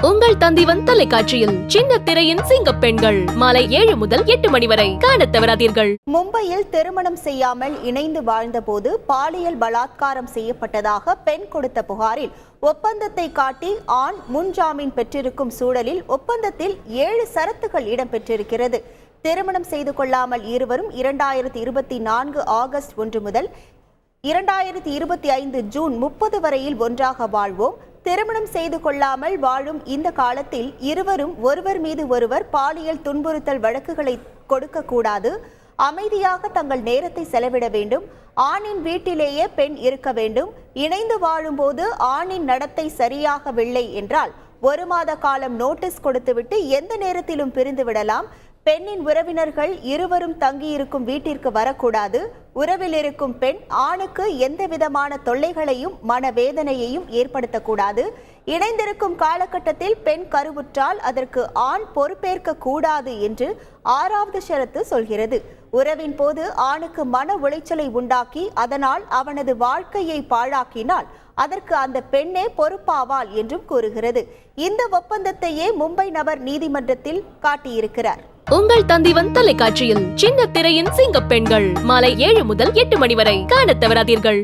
உங்கள் தந்திவன் தொலைக்காட்சியில் சின்ன திரையின் சிங்க பெண்கள் மாலை 7 முதல் 8 மணி வரை காணத் தவறாதீர்கள். மும்பையில் திருமணம் செய்யாமல் இணைந்து வாழ்ந்தபோது பாலியல் பலாத்காரம் செய்யப்பட்டதாக பெண் கொடுத்த புகாரில் ஒப்பந்தத்தை காட்டி ஆண் முன்ஜாமீன் பெற்றிருக்கும் சூழலில் ஒப்பந்தத்தில் 7 சரத்துகள் இடம்பெற்றிருக்கிறது. திருமணம் செய்து கொள்ளாமல் இருவரும் 2024 ஆகஸ்ட் 1 முதல் 2025 ஜூன் 30 வரையில் ஒன்றாக வாழ்வோம். திருமணம் செய்து கொள்ளாமல் வாழும் இந்த காலத்தில் இருவரும் ஒருவர் மீது ஒருவர் பாலியல் துன்புறுத்தல் வழக்குகளை கொடுக்கக்கூடாது. அமைதியாக தங்கள் நேரத்தை செலவிட வேண்டும். ஆணின் வீட்டிலேயே பெண் இருக்க வேண்டும். இணைந்து வாழும்போது ஆணின் நடத்தை சரியாகவில்லை என்றால் 1 மாத காலம் நோட்டீஸ் கொடுத்துவிட்டு எந்த நேரத்திலும் பிரிந்து விடலாம். பெண்ணின் உறவினர்கள் இருவரும் தங்கியிருக்கும் வீட்டிற்கு வரக்கூடாது. உறவில் இருக்கும் பெண் ஆணுக்கு எந்த விதமான தொல்லைகளையும் மனவேதனையையும் ஏற்படுத்தக்கூடாது. இணைந்திருக்கும் காலகட்டத்தில் பெண் கருவுற்றால் அதற்கு ஆண் பொறுப்பேற்க கூடாது என்று 6வது ஷரத்து சொல்கிறது. உறவின் போது ஆணுக்கு மன உளைச்சலை உண்டாக்கி அதனால் அவனது வாழ்க்கையை பாழாக்கினால் அதற்கு அந்த பெண்ணே பொறுப்பாவாள் என்றும் கூறுகிறது. இந்த ஒப்பந்தத்தையே மும்பை நபர் நீதிமன்றத்தில் காட்டியிருக்கிறார். உங்கள் தந்திவன் தொலைக்காட்சியில் சின்ன திரையின் சிங்க பெண்கள் மாலை 7 முதல் 8 மணி வரை காணத் தவறாதீர்கள்.